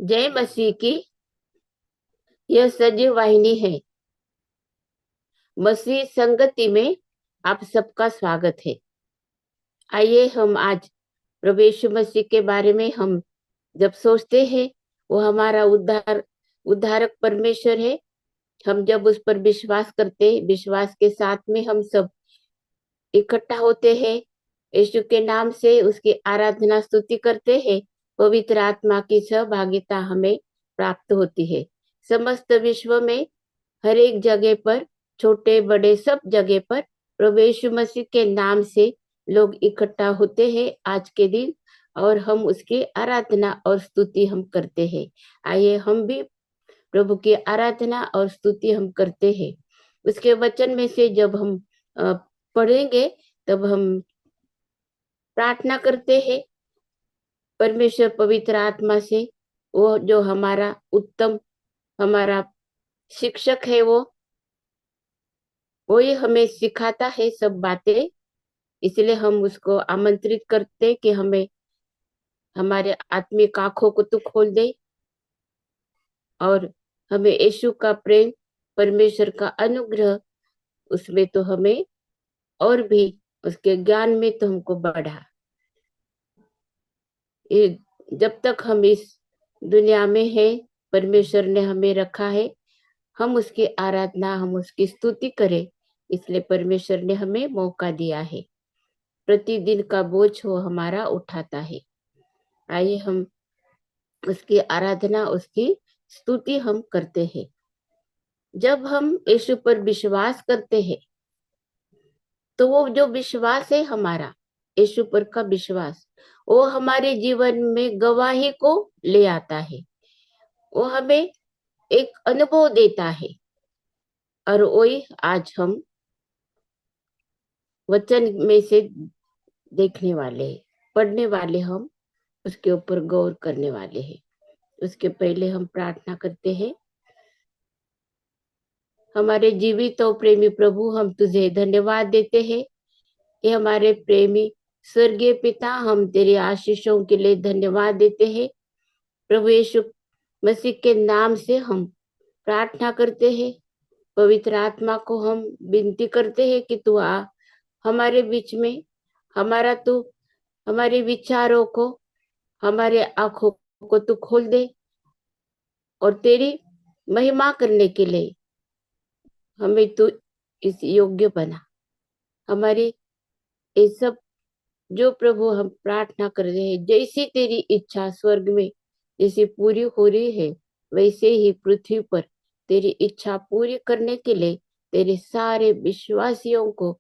जय मसीह की। यह सजीव वाहिनी है। मसीह संगति में आप सबका स्वागत है। आइए हम आज प्रभु यीशु मसीह के बारे में हम जब सोचते हैं, वो हमारा उद्धारक परमेश्वर है। हम जब उस पर विश्वास करते हैं, विश्वास के साथ में हम सब इकट्ठा होते हैं, यीशु के नाम से उसकी आराधना स्तुति करते हैं। पवित्र आत्मा की सहभागिता हमें प्राप्त होती है। समस्त विश्व में हर एक जगह पर, छोटे बड़े सब जगह पर प्रभु यीशु मसीह के नाम से लोग इकट्ठा होते हैं आज के दिन, और हम उसकी आराधना और स्तुति हम करते हैं। आइए हम भी प्रभु की आराधना और स्तुति हम करते हैं। उसके वचन में से जब हम अ, पढ़ेंगे, तब हम प्रार्थना करते हैं परमेश्वर पवित्र आत्मा से। वो जो हमारा उत्तम, हमारा शिक्षक है, वो ही हमें सिखाता है सब बातें। इसलिए हम उसको आमंत्रित करते कि हमें हमारे आत्मिक आंखों को तो खोल दे, और हमें यीशु का प्रेम, परमेश्वर का अनुग्रह, उसमें तो हमें और भी उसके ज्ञान में तो हमको बढ़ा। ये जब तक हम इस दुनिया में है, परमेश्वर ने हमें रखा है, हम उसकी आराधना, हम उसकी स्तुति करें। इसलिए परमेश्वर ने हमें मौका दिया है। प्रतिदिन का बोझ वो हमारा उठाता है। आइए हम उसकी आराधना, उसकी स्तुति हम करते हैं। जब हम यीशु पर विश्वास करते हैं, तो वो जो विश्वास है हमारा, यीशु पर का विश्वास, वो हमारे जीवन में गवाही को ले आता है। वो हमें एक अनुभव देता है, और वही आज हम वचन में से देखने वाले हैं, पढ़ने वाले, हम उसके ऊपर गौर करने वाले हैं। उसके पहले हम प्रार्थना करते हैं। हमारे जीवित और प्रेमी प्रभु, हम तुझे धन्यवाद देते हैं कि हमारे प्रेमी स्वर्गीय पिता, हम तेरी आशीषों के लिए धन्यवाद देते हैं। प्रभु यीशु मसीह के नाम से हम प्रार्थना करते हैं। पवित्र आत्मा को हम विनती करते हैं कि तू आ हमारे बीच में। हमारा तू, हमारे विचारों को, हमारे आंखों को तू खोल दे, और तेरी महिमा करने के लिए हमें तू इस योग्य बना। हमारी ये सब जो प्रभु हम प्रार्थना कर रहे हैं, जैसी तेरी इच्छा स्वर्ग में जैसे पूरी हो रही है, वैसे ही पृथ्वी पर तेरी इच्छा पूरी करने के लिए तेरे सारे विश्वासियों को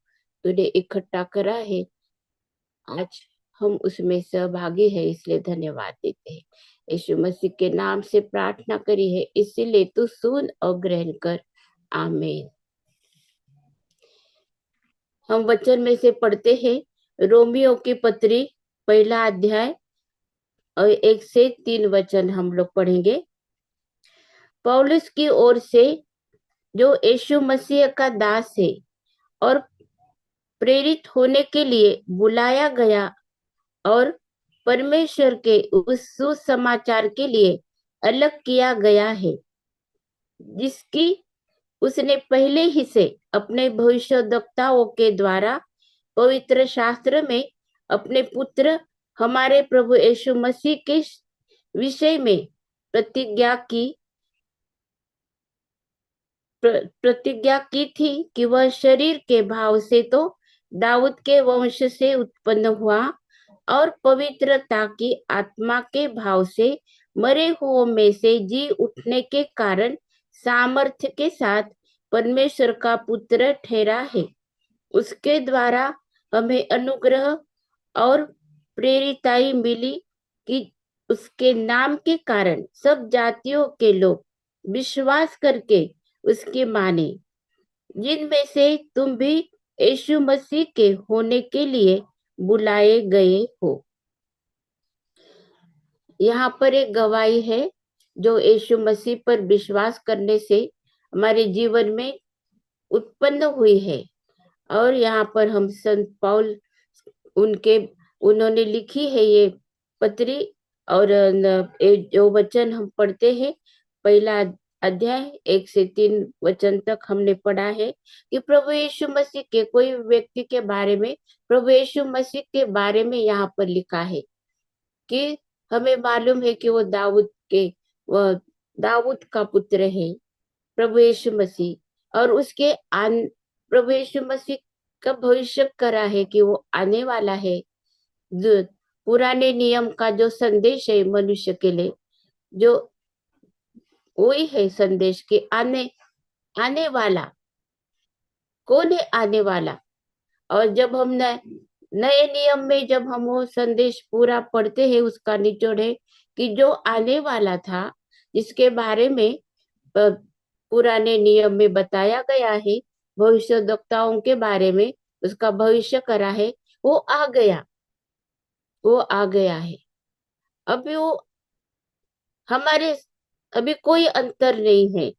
तूने इकट्ठा करा है। आज हम उसमें सहभागी है, इसलिए धन्यवाद देते हैं। यीशु मसीह के नाम से प्रार्थना करी है, इसीलिए तू सुन और ग्रहण कर। आमीन। हम वचन में से पढ़ते हैं रोमियो की पत्री, पहला अध्याय और 1 से 3 वचन हम लोग पढ़ेंगे। पौलुस की ओर से, जो यीशु मसीह का दास है और प्रेरित होने के लिए बुलाया गया, और परमेश्वर के उस सुसमाचार के लिए अलग किया गया है, जिसकी उसने पहले ही से अपने भविष्यद्वक्ताओं के द्वारा पवित्र शास्त्र में अपने पुत्र हमारे प्रभु यीशु मसीह के विषय में प्रतिज्ञा की प्रतिज्ञा की थी कि वह शरीर के भाव से तो दाऊद के वंश से उत्पन्न हुआ, और पवित्रता की आत्मा के भाव से मरे हुओं में से जी उठने के कारण सामर्थ्य के साथ परमेश्वर का पुत्र ठहरा है। उसके द्वारा हमें अनुग्रह और प्रेरिताई मिली कि उसके नाम के कारण सब जातियों के लोग विश्वास करके उसके माने, जिनमें से तुम भी यीशु मसीह के होने के लिए बुलाए गए हो। यहाँ पर एक गवाही है जो यीशु मसीह पर विश्वास करने से हमारे जीवन में उत्पन्न हुई है। और यहाँ पर हम संत पौल, उनके उन्होंने लिखी है ये पत्री, और जो वचन हम पढ़ते हैं, पहला अध्याय 1 से 3 वचन तक हमने पढ़ा है कि प्रभु यीशु मसीह के कोई व्यक्ति के बारे में, प्रभु यीशु मसीह के बारे में यहाँ पर लिखा है कि हमें मालूम है कि वो दाऊद का पुत्र है प्रभु यीशु मसीह, और प्रभु यीशु मसीह का भविष्य करा है कि वो आने वाला है। जो पुराने नियम का जो संदेश है मनुष्य के लिए, जो वही है संदेश कि आने वाला कौन है, आने वाला। और जब हम नए नियम में जब हम वो संदेश पूरा पढ़ते हैं, उसका निचोड़ है कि जो आने वाला था, जिसके बारे में पुराने नियम में बताया गया है, भविष्यद्वक्ताओं के बारे में उसका भविष्य करा है, वो आ गया, वो आ गया है। अभी वो हमारे अभी कोई अंतर नहीं है,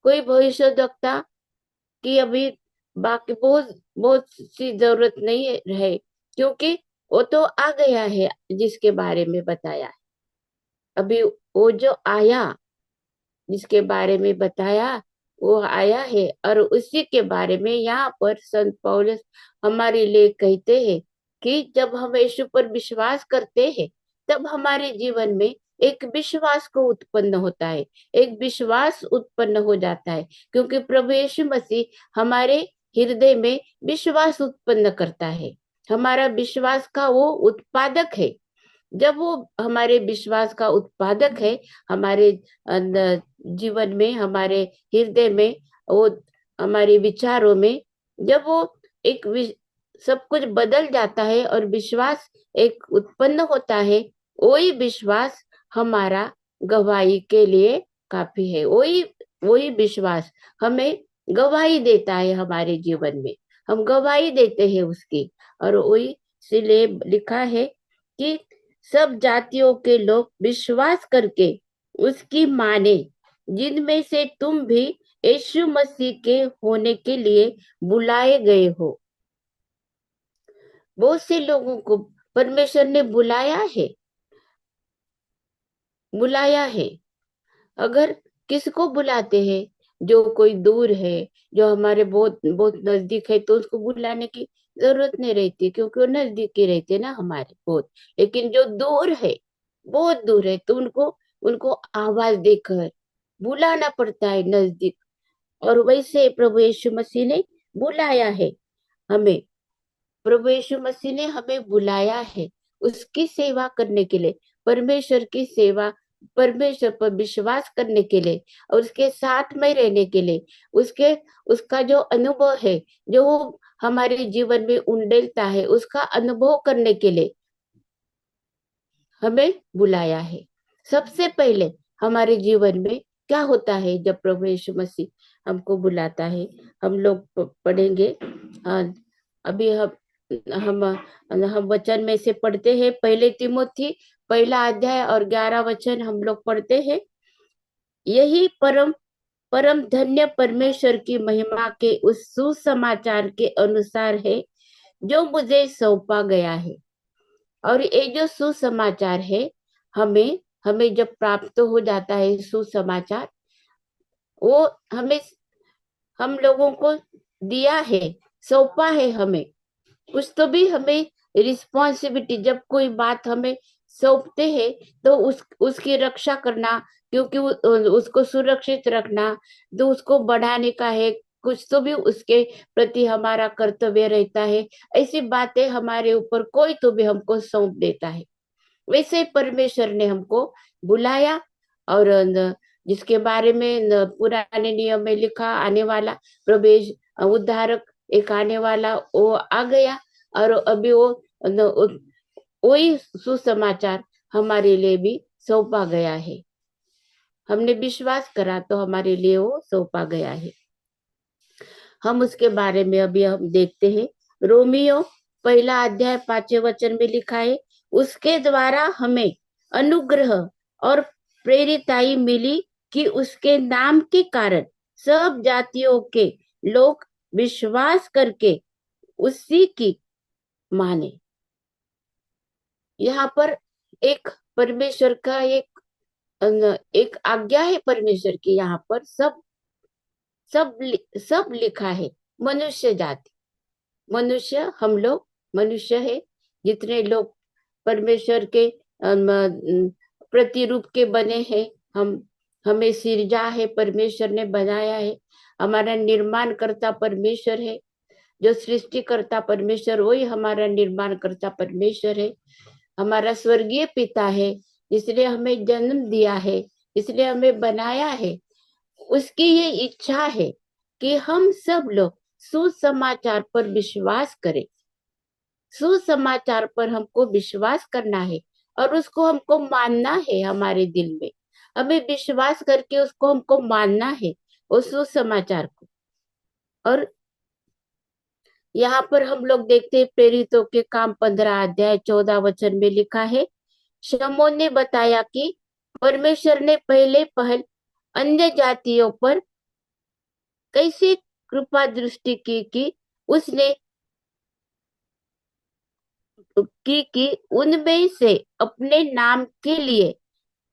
कोई भविष्यद्वक्ता की अभी बाकी बहुत बहुत सी जरूरत नहीं है, क्योंकि वो तो आ गया है जिसके बारे में बताया है। अभी वो जो आया, जिसके बारे में बताया, वो आया है, और उसी के बारे में यहाँ पर संत पौलुस हमारे लिए कहते हैं कि जब हम यीशु पर विश्वास करते हैं, तब हमारे जीवन में एक विश्वास को उत्पन्न होता है, एक विश्वास उत्पन्न हो जाता है, क्योंकि प्रभु यीशु मसीह हमारे हृदय में विश्वास उत्पन्न करता है। हमारा विश्वास का वो उत्पादक है। जब वो हमारे विश्वास का उत्पादक है, हमारे जीवन में, हमारे हृदय में, वो हमारे विचारों में, जब वो एक सब कुछ बदल जाता है और विश्वास एक उत्पन्न होता है, वही विश्वास हमारा गवाही के लिए काफी है। वही वही विश्वास हमें गवाही देता है हमारे जीवन में, हम गवाही देते हैं उसकी। और वही इसलिए लिखा है कि सब जातियों के लोग विश्वास करके उसकी माने, जिनमें से तुम भी यीशु मसीह के होने के लिए बुलाए गए हो। बहुत से लोगों को परमेश्वर ने बुलाया है। अगर किसको बुलाते हैं, जो कोई दूर है, जो हमारे बहुत बहुत नजदीक है, तो उसको बुलाने की जरूरत नहीं रहती, क्योंकि वो नजदीक ही रहते ना हमारे बहुत। लेकिन जो दूर है, बहुत दूर है, तो उनको उनको आवाज देकर बुलाना पड़ता है नजदीक। और वैसे प्रभु यीशु मसीह ने बुलाया है हमें, प्रभु यीशु मसीह ने हमें बुलाया है उसकी सेवा करने के लिए, परमेश्वर की सेवा, परमेश्वर पर विश्वास करने के लिए, और उसके साथ में रहने के लिए, उसके उसका जो अनुभव है, जो वो हमारे जीवन में उंडेलता है, उसका अनुभव करने के लिए हमें बुलाया है। सबसे पहले हमारे जीवन में क्या होता है जब प्रभु यीशु मसीह हमको बुलाता है? हम लोग पढ़ेंगे। अ, अभी हम हम वचन में से पढ़ते हैं, पहले तिमोथी पहला अध्याय और 11 वचन हम लोग पढ़ते हैं। यही परम परम धन्य परमेश्वर की महिमा के उस सुसमाचार के अनुसार है जो मुझे सौंपा गया है। और ये जो सुसमाचार है, हमें हमें जब प्राप्त हो जाता है सुसमाचार, वो हमें हम लोगों को दिया है, सौंपा है हमें। कुछ तो भी हमें रिस्पॉन्सिबिलिटी, जब कोई बात हमें सौंपते हैं, तो उसकी रक्षा करना, क्योंकि उसको सुरक्षित रखना, तो उसको बढ़ाने का है, कुछ तो भी उसके प्रति हमारा कर्तव्य रहता है। ऐसी बातें हमारे ऊपर कोई तो भी हमको सौंप देता है। वैसे परमेश्वर ने हमको बुलाया, और जिसके बारे में पुराने नियम में लिखा, आने वाला प्रवेश उद्धारक एक आने वाला, वो आ गया। और अभी वही सुसमाचार हमारे लिए भी सौंपा गया है। हमने विश्वास करा तो हमारे लिए वो सौंपा गया है। हम उसके बारे में अभी हम देखते हैं। रोमियो पहला अध्याय 5वें वचन में लिखा है, उसके द्वारा हमें अनुग्रह और प्रेरिताई मिली कि उसके नाम के कारण सब जातियों के लोग विश्वास करके उसी की माने। यहाँ पर एक परमेश्वर का एक आज्ञा है परमेश्वर की। यहाँ पर सब सब लिखा है। मनुष्य जाति, मनुष्य, हम लोग मनुष्य है, जितने लोग परमेश्वर के प्रतिरूप के बने हैं, हम हमें सिरजा है, परमेश्वर ने बनाया है। हमारा निर्माण करता परमेश्वर है। जो सृष्टि करता परमेश्वर, वही हमारा निर्माण करता परमेश्वर है। हमारा स्वर्गीय पिता है, इसलिए हमें जन्म दिया है, इसलिए हमें बनाया है। उसकी ये इच्छा है कि हम सब लोग सुसमाचार पर विश्वास करें। सुसमाचार पर हमको विश्वास करना है और उसको हमको मानना है। हमारे दिल में हमें विश्वास करके उसको हमको मानना है, उस सुसमाचार को। और यहाँ पर हम लोग देखते हैं प्रेरितों के काम 15 अध्याय 14 वचन में लिखा है, शमौन ने बताया कि परमेश्वर ने पहले पहल अन्य जातियों पर कैसे कृपा दृष्टि की कि उसने कि उनमें से अपने नाम के लिए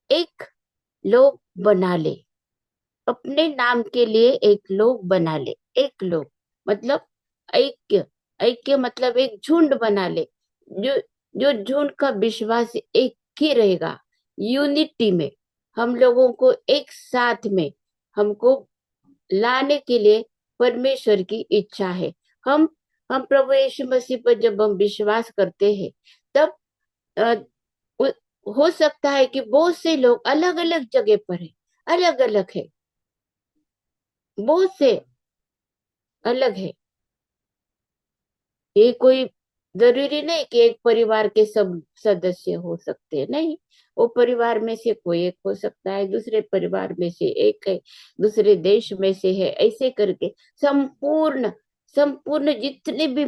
एक लोग बना ले। अपने नाम के लिए एक लोग बना ले। एक लोग मतलब ऐक्य। ऐक्य मतलब एक झुंड बना ले, जो जो झुंड का विश्वास एक ही रहेगा। यूनिटी में हम लोगों को एक साथ में हमको लाने के लिए परमेश्वर की इच्छा है। हम हम प्रभु यीशु मसीह पर जब हम विश्वास करते हैं, तब अ, हो सकता है कि बहुत से लोग अलग अलग जगह पर है, अलग अलग है, बहुत से अलग है। ये कोई जरूरी नहीं कि एक परिवार के सब सदस्य हो सकते हैं, नहीं। वो परिवार में से कोई एक हो सकता है, दूसरे परिवार में से एक है, दूसरे देश में से है, ऐसे करके संपूर्ण संपूर्ण जितने भी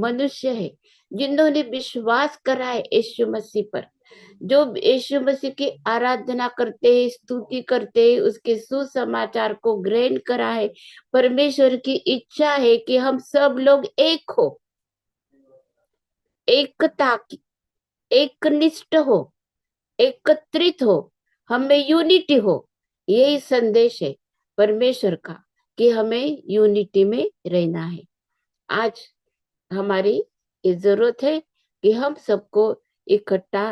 मनुष्य है, जिन्होंने विश्वास करा है यीशु मसीह पर, जो यीशु मसीह की आराधना करते हैं, स्तुति करते हैं, उसके सुसमाचार को ग्रहण करा है। परमेश्वर की इच्छा है कि हम सब लोग एक हो, एकता की, एकनिष्ठ हो, एकत्रित हो, हमें यूनिटी हो। यही संदेश है परमेश्वर का कि हमें यूनिटी में रहना है। आज हमारी ये जरूरत है कि हम सबको इकट्ठा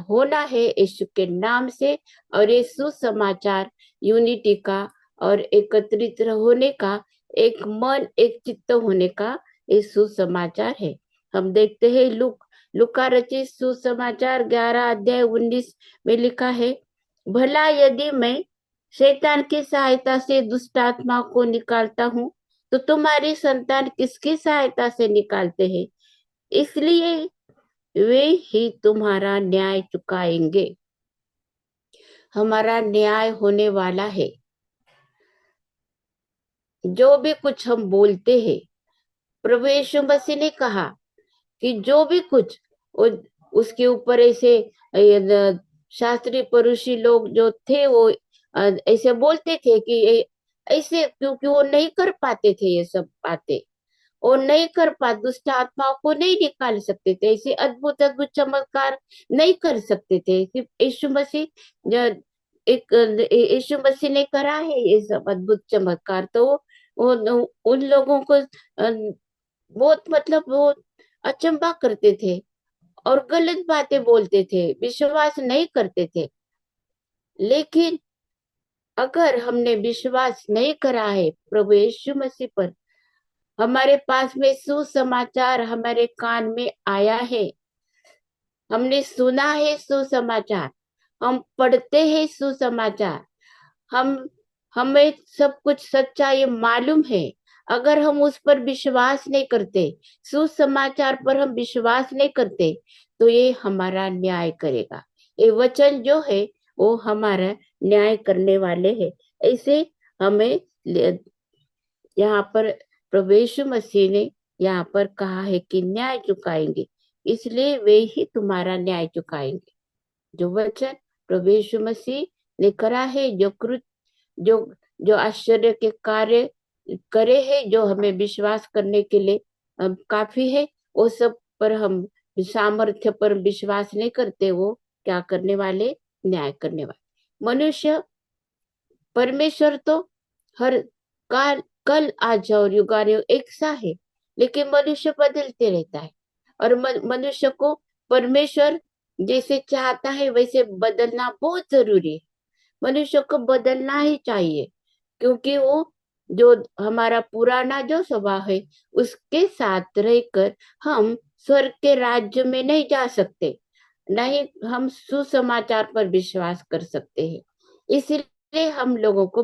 होना है यीशु के नाम से। और ये सुसमाचार यूनिटी का और एकत्रित होने का, एक मन एक चित्त होने का ये सुसमाचार है। हम देखते हैं लुका रचित सुसमाचार 11 अध्याय 19 में लिखा है, भला यदि मैं शैतान की सहायता से दुष्ट आत्मा को निकालता हूँ, तो तुम्हारी संतान किसकी सहायता से निकालते हैं? इसलिए वे ही तुम्हारा न्याय चुकाएंगे। हमारा न्याय होने वाला है। जो भी कुछ हम बोलते हैं, प्रभु यीशु मसीह ने कहा कि जो भी कुछ उसके ऊपर ऐसे शास्त्री पुरुषी लोग जो थे, वो ऐसे बोलते थे कि ऐसे, क्योंकि वो नहीं कर पाते थे ये सब बातें। और नहीं कर पाते, दुष्ट आत्माओं को नहीं निकाल सकते थे, ऐसे अद्भुत अद्भुत चमत्कार नहीं कर सकते थे। सिर्फ यीशु मसीह एक यीशु मसीह ने करा है ये सब अद्भुत चमत्कार। तो उन लोगों को बहुत मतलब वो अचंभा करते थे और गलत बातें बोलते थे, विश्वास नहीं करते थे। लेकिन अगर हमने विश्वास नहीं करा है प्रभु यीशु मसीह पर, हमारे पास में सुसमाचार हमारे कान में आया है, हमने सुना है सुसमाचार, हम पढ़ते हैं सुसमाचार, हम हमें सब कुछ सच्चाई मालूम है। अगर हम उस पर विश्वास नहीं करते, सुसमाचार पर हम विश्वास नहीं करते, तो ये हमारा न्याय करेगा। ये वचन जो है वो हमारा न्याय करने वाले है। ऐसे हमें यहाँ पर प्रभु यीशु मसीह ने यहाँ पर कहा है कि न्याय चुकाएंगे, इसलिए वे ही तुम्हारा न्याय चुकाएंगे। जो वचन प्रभु यीशु मसीह ने करा है, जो कृत जो जो आश्चर्य के कार्य करे है, जो हमें विश्वास करने के लिए काफी है, वो सब पर हम सामर्थ्य पर विश्वास नहीं करते, वो क्या करने वाले, न्याय करने वाले। मनुष्य, परमेश्वर तो हर काल, कल, आज और युगानुयुग एक सा है, लेकिन मनुष्य बदलते रहता है। और मनुष्य को परमेश्वर जैसे चाहता है वैसे बदलना बहुत जरूरी है। मनुष्य को बदलना ही चाहिए, क्योंकि वो जो हमारा पुराना जो स्वभाव है उसके साथ रहकर हम स्वर्ग के राज्य में नहीं जा सकते, नहीं हम सुसमाचार पर विश्वास कर सकते हैं। इसलिए हम लोगों को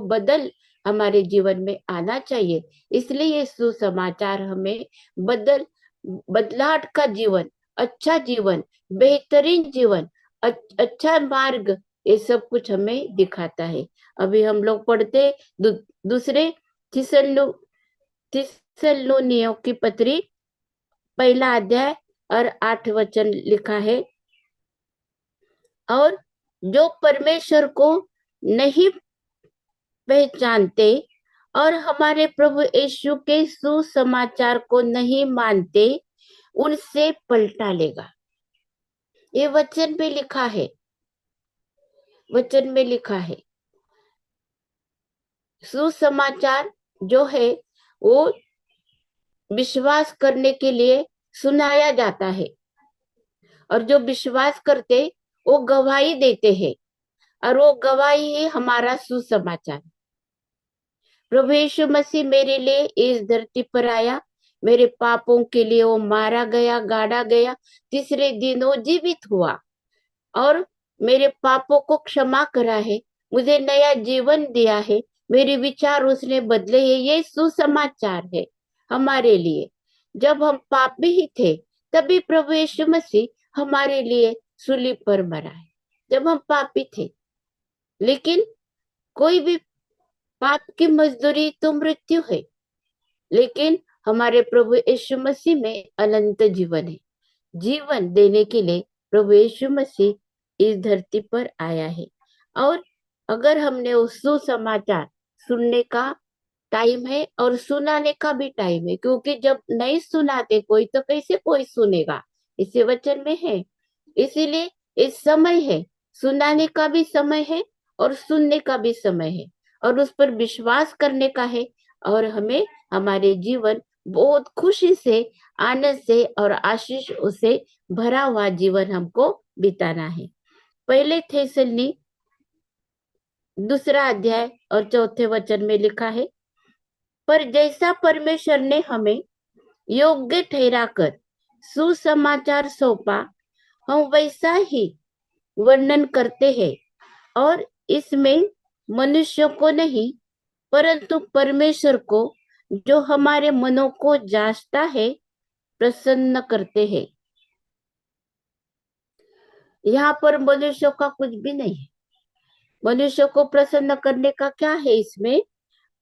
हमारे जीवन में आना चाहिए। इसलिए ये सुसमाचार हमें बदलाव का जीवन, अच्छा जीवन, बेहतरीन जीवन, अच्छा मार्ग, ये सब कुछ हमें दिखाता है। अभी हम लोग पढ़ते दूसरे थिस्सलुनीयों की पत्री, पहला अध्याय और 8 वचन लिखा है। और जो परमेश्वर को नहीं पहचानते और हमारे प्रभु यीशु के सुसमाचार को नहीं मानते, उनसे पलटा लेगा। ये वचन में लिखा है, वचन में लिखा है। सुसमाचार जो है वो विश्वास करने के लिए सुनाया जाता है, और जो विश्वास करते वो गवाही देते हैं, और वो गवाही है हमारा सुसमाचार। प्रभु यीशु मसीह मेरे लिए इस धरती पर आया, मेरे पापों के लिए वो मारा गया, गाड़ा गया, तीसरे दिन वो जीवित हुआ और मेरे पापों को क्षमा करा है, मुझे नया जीवन दिया है, मेरे विचार उसने बदले हैं। ये सुसमाचार है हमारे लिए। जब हम पापी ही थे तभी प्रभु यीशु मसीह हमारे लिए सूली पर मरा है, जब हम पापी थे। लेकिन कोई भी, पाप की मजदूरी तो मृत्यु है, लेकिन हमारे प्रभु यीशु मसीह में अनंत जीवन है। जीवन देने के लिए प्रभु यीशु मसीह इस धरती पर आया है। और अगर हमने उस सुसमाचार सुनने का टाइम है और सुनाने का भी टाइम है, क्योंकि जब नहीं सुनाते कोई तो कैसे कोई सुनेगा, इसे वचन में है। इसीलिए इस समय है, सुनाने का भी समय है और सुनने का भी समय है, और उस पर विश्वास करने का है। और हमें हमारे जीवन बहुत खुशी से, आनंद से और आशीष से भरा हुआ जीवन हमको बिताना है। पहले थिस्सलुनी दूसरा अध्याय और चौथे वचन में लिखा है, पर जैसा परमेश्वर ने हमें योग्य ठहराकर सुसमाचार सौंपा, हम वैसा ही वर्णन करते हैं, और इसमें मनुष्यों को नहीं परंतु परमेश्वर को, जो हमारे मनों को जांचता है, प्रसन्न करते हैं। यहाँ पर मनुष्यों का कुछ भी नहीं है। मनुष्य को प्रसन्न करने का क्या है इसमें?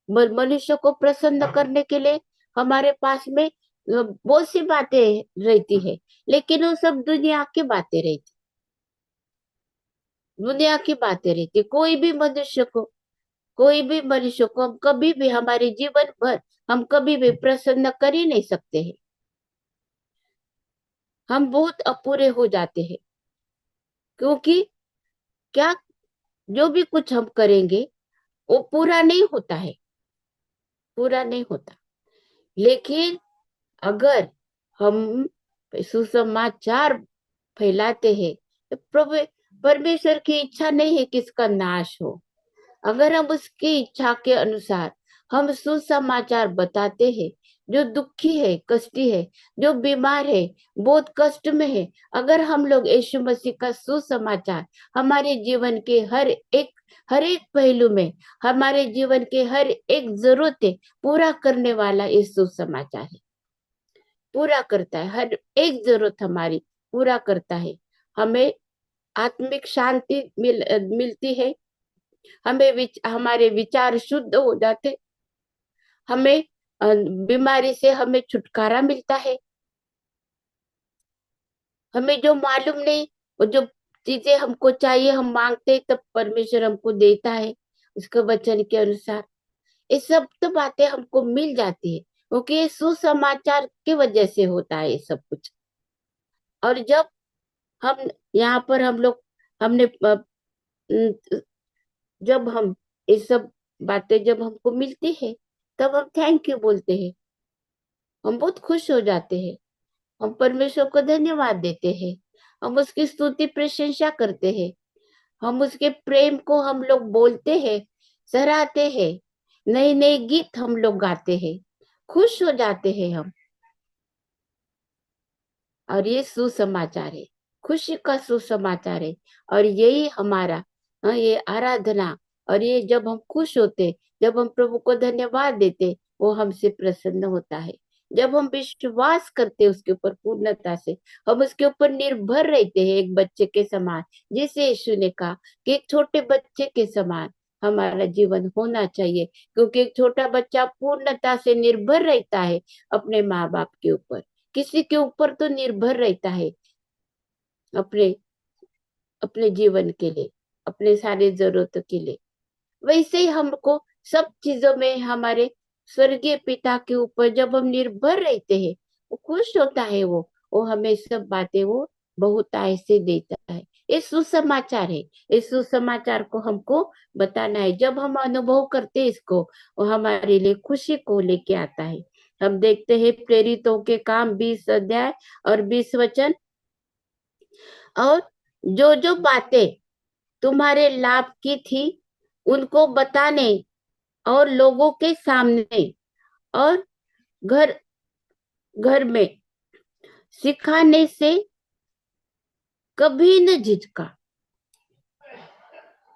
मनुष्य को प्रसन्न करने के लिए हमारे पास में बहुत सी बातें रहती है, लेकिन वो सब दुनिया की बातें रहती, दुनिया की बातें रहती। कोई भी मनुष्य को हम कभी भी हमारे जीवन भर हम कभी भी प्रसन्न कर ही नहीं सकते हैं। हम बहुत अपूरे हो जाते हैं, क्योंकि क्या, जो भी कुछ हम करेंगे वो पूरा नहीं होता है, पूरा नहीं होता। लेकिन अगर हम सुसमाचार फैलाते हैं तो प्रभु परमेश्वर की इच्छा नहीं है किसका नाश हो। अगर हम उसकी इच्छा के अनुसार हम सुसमाचार बताते हैं, जो दुखी है, कष्टी है, जो बीमार है, बहुत कष्ट में है, अगर हम लोग यीशु मसीह का सुसमाचार हमारे जीवन के हर एक पहलू में, हमारे जीवन के हर एक जरूरतें पूरा करने वाला ये सुसमाचार है, पूरा करता है, हर एक जरूरत हमारी पूरा करता है। हमें आत्मिक शांति मिलती है, हमारे विचार शुद्ध हो जाते, हमें बीमारी से हमें छुटकारा मिलता है। हमें जो मालूम नहीं, वो जो चीजें हमको चाहिए हम मांगते तब परमेश्वर हमको देता है उसके वचन के अनुसार। ये सब तो बातें हमको मिल जाती है, क्योंकि ये सुसमाचार की वजह से होता है ये सब कुछ। और जब हम यहाँ पर हम लोग हमने जब हम ये सब बातें जब हमको मिलती है, तब हम थैंक यू बोलते हैं। हम बहुत खुश हो जाते हैं। हम परमेश्वर को धन्यवाद देते हैं। हम उसकी स्तुति प्रशंसा करते हैं। हम उसके प्रेम को हम लोग बोलते हैं, सराहते हैं। नए नए गीत हम लोग गाते हैं। खुश हो जाते हैं हम। और ये सुसमाचार है, खुशी का सुसमाचार है। और यही हमारा ये आराधना, और ये जब हम खुश होते, जब हम प्रभु को धन्यवाद देते, वो हमसे प्रसन्न होता है। जब हम विश्वास करते उसके ऊपर पूर्णता से, हम उसके ऊपर निर्भर रहते हैं एक बच्चे के समान। जैसे यीशु ने कहा कि एक छोटे बच्चे के समान हमारा जीवन होना चाहिए, क्योंकि एक छोटा बच्चा पूर्णता से निर्भर रहता है अपने माँ बाप के ऊपर। किसी के ऊपर तो निर्भर रहता है अपने अपने जीवन के लिए, अपने सारे जरूरतों के लिए। वैसे ही हमको सब चीजों में हमारे स्वर्गीय पिता के ऊपर जब हम निर्भर रहते हैं, वो खुश होता है। वो हमें सब बातें वो बहुत ऐसे देता है। ये सुसमाचार है। इस सुसमाचार को हमको बताना है। जब हम अनुभव करते हैं इसको, वो हमारे लिए खुशी को लेके आता है। हम देखते हैं प्रेरितों के काम 20 अध्याय और 20 वचन। और जो जो बातें तुम्हारे लाभ की थी, उनको बताने और लोगों के सामने और घर घर में सिखाने से कभी न झिझका।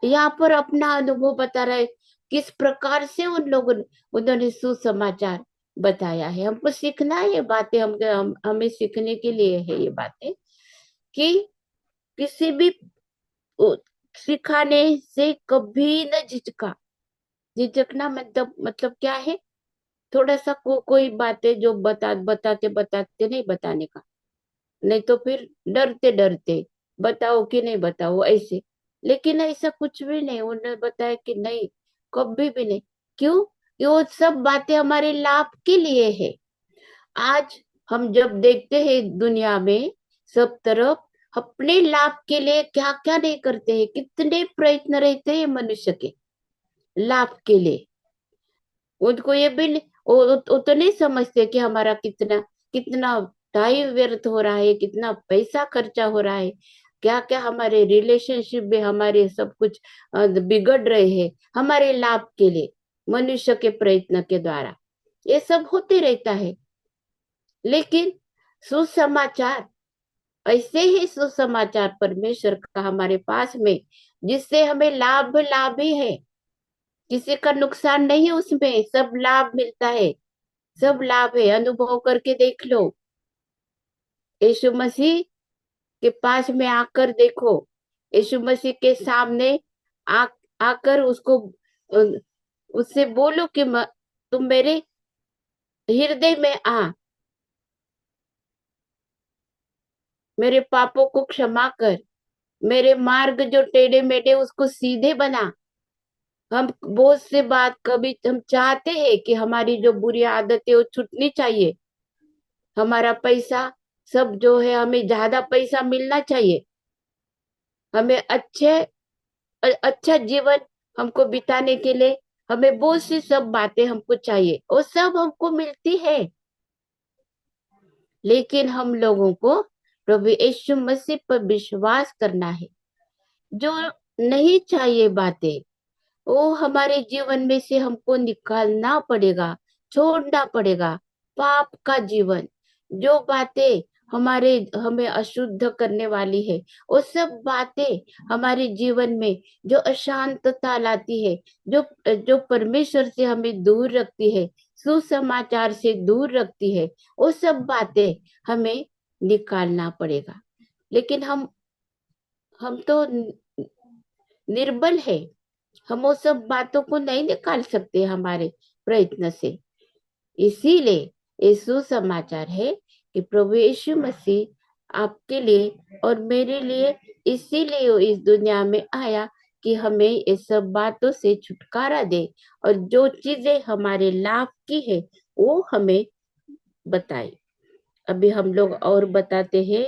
यहाँ पर अपना अनुभव बता रहे किस प्रकार से उन्होंने सुसमाचार बताया है। हमको सीखना है ये बातें। हमें सीखने के लिए है ये बातें कि किसी भी सिखाने से कभी न झिझका। झिझकना मतलब क्या है? थोड़ा सा कोई बातें जो बताते बताते नहीं बताने का, नहीं तो फिर डरते डरते बताओ कि नहीं बताओ ऐसे। लेकिन ऐसा कुछ भी नहीं, उन्होंने बताया कि नहीं, कभी भी नहीं। क्यों? कि वो सब बातें हमारे लाभ के लिए है। आज हम जब देखते हैं दुनिया में सब तरफ अपने लाभ के लिए क्या क्या नहीं करते हैं, कितने प्रयत्न रहते हैं मनुष्य के लाभ के लिए। उनको ये भी वो तो नहीं समझते कि हमारा कितना कितना टाइम व्यर्थ हो रहा है, कितना पैसा खर्चा हो रहा है, क्या क्या हमारे रिलेशनशिप में हमारे सब कुछ बिगड़ रहे हैं हमारे लाभ के लिए, मनुष्य के प्रयत्न के द्वारा। ये सब होते रहता है। लेकिन सुसमाचार, ऐसे ही सुसमाचार परमेश्वर का हमारे पास में, जिससे हमें लाभ लाभ ही है। किसी का नुकसान नहीं, उसमें सब लाभ मिलता है। सब लाभ है। अनुभव करके देख लो। यीशु मसीह के पास में आकर देखो। यीशु मसीह के सामने आ आकर उसको उससे बोलो कि तुम मेरे हृदय में आ, मेरे पापों को क्षमा कर, मेरे मार्ग जो टेढ़े मेढ़े उसको सीधे बना। हम बहुत से बात कभी हम चाहते हैं कि हमारी जो बुरी आदत है वो छूटनी चाहिए। हमारा पैसा सब जो है, हमें ज्यादा पैसा मिलना चाहिए। हमें अच्छा जीवन हमको बिताने के लिए हमें बहुत सी सब बातें हमको चाहिए, वो सब हमको मिलती है। लेकिन हम लोगों को प्रभु यीशु मसीह पर विश्वास करना है। जो नहीं चाहिए बातें, वो हमारे जीवन में से हमको निकालना पड़ेगा, छोड़ना पड़ेगा। पाप का जीवन, जो बातें हमारे हमें अशुद्ध करने वाली है, वो सब बातें हमारे जीवन में जो अशांतता लाती है, जो जो परमेश्वर से हमें दूर रखती है, सुसमाचार से दूर रखती है, वो सब बातें हमें निकालना पड़ेगा। लेकिन हम तो निर्बल है। हम वो सब बातों को नहीं निकाल सकते हमारे प्रयत्न से। इसीलिए ये सुसमाचार है कि प्रभु यीशु मसीह आपके लिए और मेरे लिए इसीलिए वो इस दुनिया में आया कि हमें ये सब बातों से छुटकारा दे, और जो चीजें हमारे लाभ की है वो हमें बताए। अभी हम लोग और बताते हैं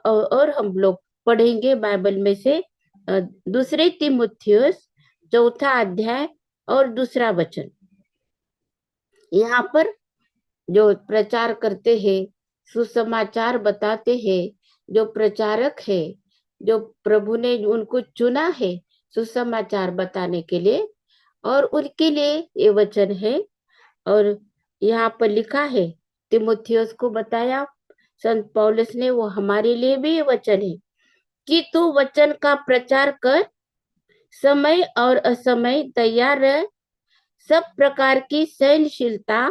और हम लोग पढ़ेंगे बाइबल में से दूसरे तीमुथियुस चौथा अध्याय और दूसरा वचन। यहाँ पर जो प्रचार करते हैं, सुसमाचार बताते हैं, जो प्रचारक है, जो प्रभु ने उनको चुना है सुसमाचार बताने के लिए, और उनके लिए ये वचन है। और यहाँ पर लिखा है, तिमुथियुस को बताया संत पौलुस ने, वो हमारे लिए भी ये वचन है कि तू वचन का प्रचार कर, समय और असमय तैयार रह, सब प्रकार की सहनशीलता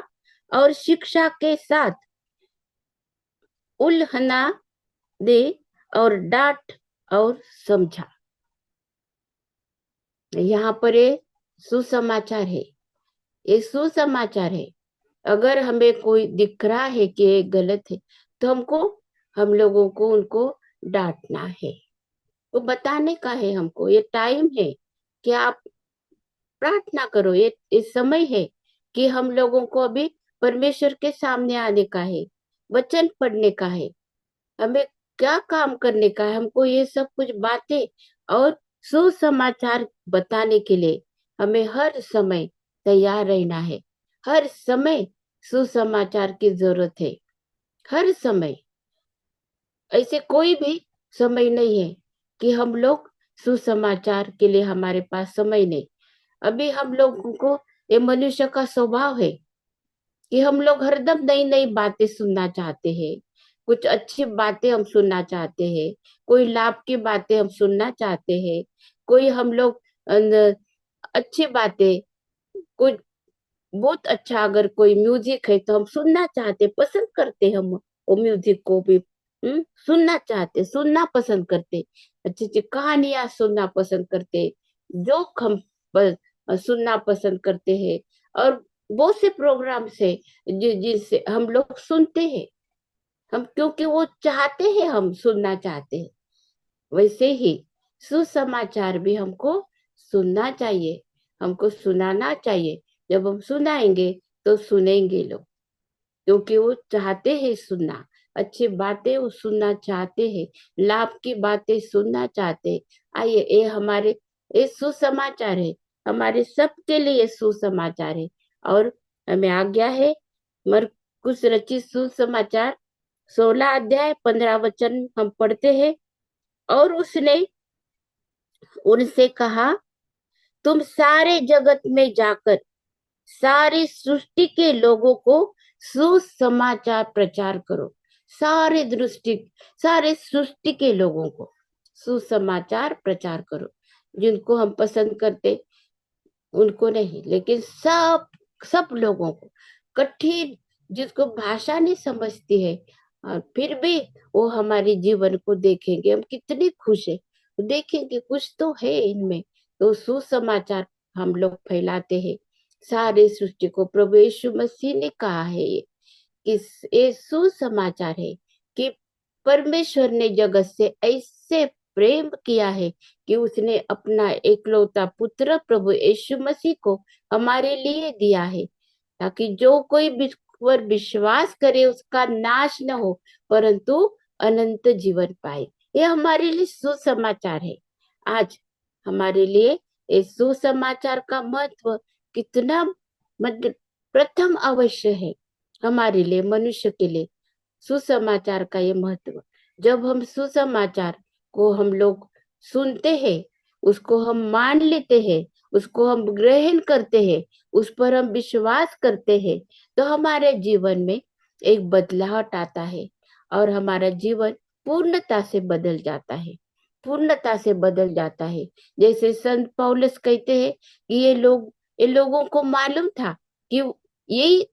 और शिक्षा के साथ उल्हना दे और डांट और समझा। यहाँ पर ये सुसमाचार है, ये सुसमाचार है। अगर हमें कोई दिख रहा है कि ये गलत है, तो हम लोगों को उनको डांटना है, वो बताने का है। हमको ये टाइम है कि आप प्रार्थना करो। ये समय है कि हम लोगों को अभी परमेश्वर के सामने आने का है, वचन पढ़ने का है, हमें क्या काम करने का है। हमको ये सब कुछ बातें और सुसमाचार बताने के लिए हमें हर समय तैयार रहना है। हर समय सुसमाचार की जरूरत है, हर समय। ऐसे कोई भी समय नहीं है कि हम लोग सुसमाचार के लिए हमारे पास समय नहीं। अभी हम लोगों को, ये मनुष्य का स्वभाव है कि हम लोग हरदम नई नई बातें सुनना चाहते हैं, कुछ अच्छी बातें हम सुनना चाहते हैं, कोई लाभ की बातें हम सुनना चाहते हैं, कोई हम लोग अच्छी बातें, कुछ बहुत अच्छा अगर कोई म्यूजिक है तो हम सुनना चाहते, पसंद करते, हम वो म्यूजिक को भी सुनना चाहते, सुनना पसंद करते, अच्छी अच्छी कहानियां सुनना पसंद करते, जोक हम सुनना पसंद करते हैं। और बहुत से प्रोग्राम से जिनसे हम लोग सुनते हैं, हम क्योंकि वो चाहते हैं, हम सुनना चाहते हैं। वैसे ही सुसमाचार भी हमको सुनना चाहिए, हमको सुनाना चाहिए। जब हम सुनाएंगे तो सुनेंगे लोग, क्योंकि वो चाहते हैं सुनना, अच्छी बातें वो सुनना चाहते हैं, लाभ की बातें सुनना चाहते हैं। आइए, ये सुसमाचार है, हमारे सबके लिए सुसमाचार है। और हमें आज्ञा है, मरकुस रचित सुसमाचार 16 अध्याय 15 वचन हम पढ़ते हैं। और उसने उनसे कहा, तुम सारे जगत में जाकर सारी सृष्टि के लोगों को सुसमाचार प्रचार करो। सारे सृष्टि के लोगों को सुसमाचार प्रचार करो। जिनको हम पसंद करते उनको नहीं, लेकिन सब सब लोगों को, कठिन जिसको भाषा नहीं समझती है, और फिर भी वो हमारे जीवन को देखेंगे, हम कितनी खुश है, देखेंगे कुछ तो है इनमें। तो सुसमाचार हम लोग फैलाते हैं सारे सृष्टि को। प्रभु यीशु मसीह ने कहा है कि ये सुसमाचार है कि परमेश्वर ने जगत से ऐसे प्रेम किया है कि उसने अपना एकलौता पुत्र प्रभु यीशु मसीह को हमारे लिए दिया है, ताकि जो कोई पर विश्वास करे उसका नाश न हो, परंतु अनंत जीवन पाए। ये हमारे लिए सुसमाचार है। आज हमारे लिए इस सुसमाचार का महत्व कितना, मतलब प्रथम अवश्य है हमारे लिए, मनुष्य के लिए सुसमाचार का ये महत्व। जब हम सुसमाचार को हम लोग सुनते हैं, उसको हम मान लेते हैं, उसको हम ग्रहण करते हैं, उस पर हम विश्वास करते हैं, तो हमारे जीवन में एक बदलाव आता है और हमारा जीवन पूर्णता से बदल जाता है, पूर्णता से बदल जाता है। जैसे संत पौलुस कहते हैं कि ये लोगों को मालूम था कि यही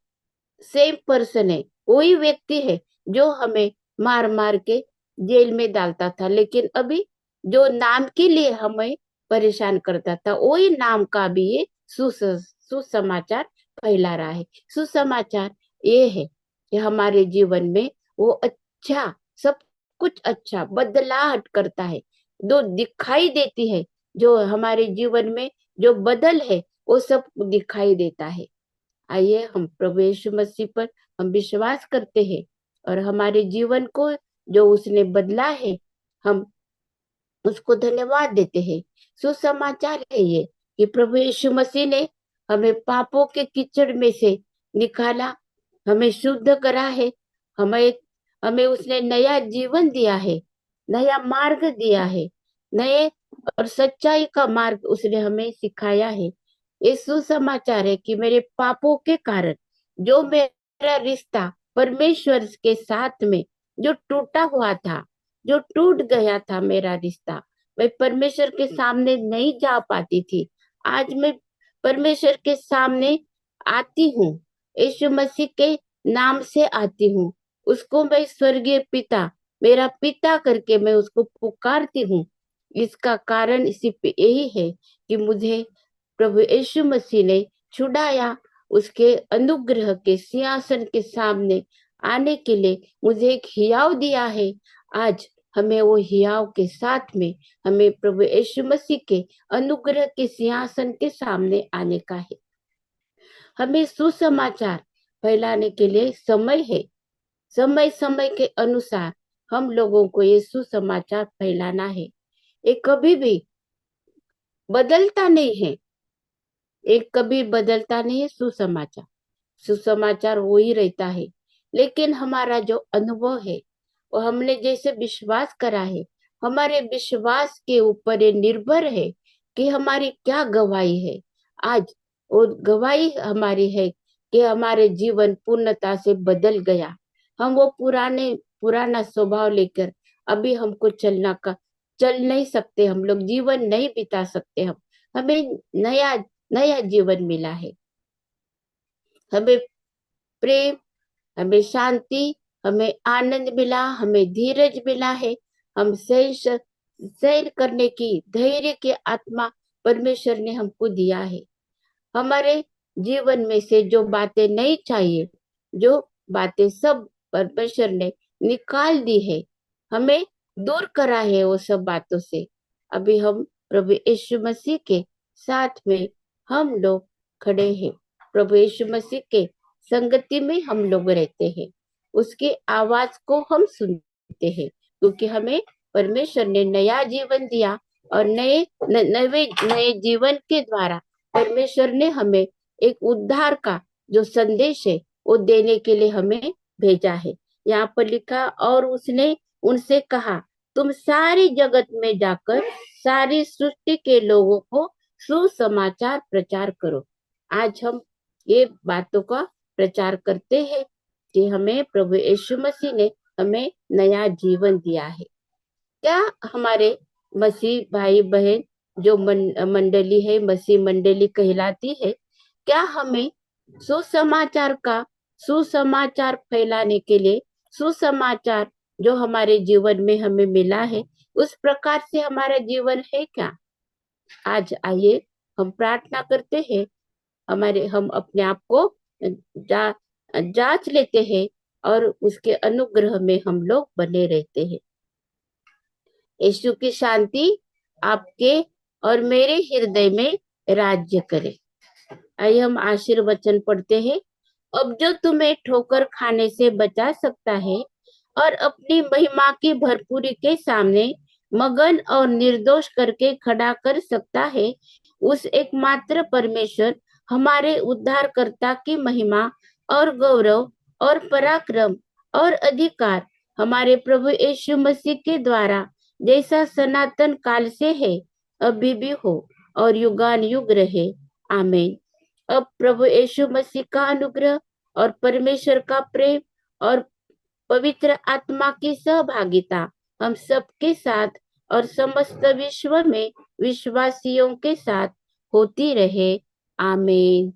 सेम पर्सन है, वही व्यक्ति है जो हमें मार मार के जेल में डालता था, लेकिन अभी जो नाम के लिए हमें परेशान करता था, वही नाम का भी ये सुसमाचार फैला रहा है। सुसमाचार ये है कि हमारे जीवन में वो अच्छा, सब कुछ अच्छा बदलाहट करता है, जो दिखाई देती है, जो हमारे जीवन में जो बदल है वो सब दिखाई देता है। आइए, हम प्रभु यीशु मसीह पर हम विश्वास करते हैं और हमारे जीवन को जो उसने बदला है, हम उसको धन्यवाद देते हैं। सुसमाचार है ये कि प्रभु यीशु मसीह ने हमें पापों के कीचड़ में से निकाला, हमें शुद्ध करा है, हमें हमें उसने नया जीवन दिया है, नया मार्ग दिया है, नए और सच्चाई का मार्ग उसने हमें सिखाया है। ये सुसमाचार है कि मेरे पापों के कारण जो मेरा रिश्ता परमेश्वर के साथ में जो टूटा हुआ था, जो टूट गया था मेरा रिश्ता, मैं परमेश्वर के सामने नहीं जा पाती थी, आज मैं परमेश्वर के सामने आती हूँ, यीशु मसीह के नाम से आती हूँ। उसको मैं स्वर्गीय पिता, मेरा पिता करके मैं उसको पुकारती हूँ। इसका कारण सिर्फ यही है कि मुझे प्रभु यीशु मसीह ने छुड़ाया, उसके अनुग्रह के सिंहासन के सामने आने के लिए मुझे एक हियाव दिया है। आज हमें वो हियाव के साथ में हमें प्रभु यीशु मसीह के अनुग्रह के सिंहासन के सामने आने का है। हमें सुसमाचार फैलाने के लिए समय है, समय समय के अनुसार हम लोगों को ये सुसमाचार फैलाना है। ये कभी भी बदलता नहीं है, एक कभी बदलता नहीं है सुसमाचार, सुसमाचार वो ही रहता है। लेकिन हमारा जो अनुभव है, वो हमने जैसे विश्वास करा है, हमारे विश्वास के ऊपर ये निर्भर है कि हमारी क्या गवाही है। आज वो गवाही हमारी है कि हमारे जीवन पूर्णता से बदल गया। हम वो पुराना स्वभाव लेकर अभी हमको चल नहीं सकते, हम लोग जीवन नहीं बिता सकते। हमें नया नया जीवन मिला है, हमें प्रेम, हमें शांति, हमें आनंद मिला, हमें धीरज मिला है। हम सहन करने की धैर्य की आत्मा परमेश्वर ने हमको दिया है। हमारे जीवन में से जो बातें नहीं चाहिए, जो बातें सब परमेश्वर ने निकाल दी है, हमें दूर करा है वो सब बातों से। अभी हम प्रभु यीशु मसीह के साथ में हम लोग खड़े हैं, प्रभु यीशु मसीह के संगति में हम लोग रहते हैं, उसकी आवाज को हम सुनते हैं, क्योंकि हमें परमेश्वर ने नया जीवन दिया और नए जीवन के द्वारा परमेश्वर ने हमें एक उद्धार का जो संदेश है वो देने के लिए हमें भेजा है। यहाँ पर लिखा, और उसने उनसे कहा, तुम सारी जगत में जाकर सारी सृष्टि के लोगों को सुसमाचार प्रचार करो। आज हम ये बातों का प्रचार करते हैं कि हमें प्रभु यीशु मसीह ने हमें नया जीवन दिया है। क्या हमारे मसीह भाई बहन जो मंडली है, मसीह मंडली कहलाती है, क्या हमें सुसमाचार फैलाने के लिए, सुसमाचार जो हमारे जीवन में हमें मिला है उस प्रकार से हमारा जीवन है क्या? आज आइए हम प्रार्थना करते हैं, हम अपने आप को जा, जांच लेते हैं और उसके अनुग्रह में हम लोग बने रहते हैं। यीशु की शांति आपके और मेरे हृदय में राज्य करे। आइए हम आशीर्वचन पढ़ते हैं। अब जो तुम्हें ठोकर खाने से बचा सकता है और अपनी महिमा की भरपूरी के सामने मगन और निर्दोष करके खड़ा कर सकता है, उस एकमात्र परमेश्वर हमारे उद्धारकर्ता की महिमा और गौरव और पराक्रम और अधिकार हमारे प्रभु यीशु मसीह के द्वारा जैसा सनातन काल से है, अभी भी हो और युगान युग रहे। आमीन। अब प्रभु यीशु मसीह का अनुग्रह और परमेश्वर का प्रेम और पवित्र आत्मा की सहभागिता हम सबके साथ और समस्त विश्व में विश्वासियों के साथ होती रहे। आमीन।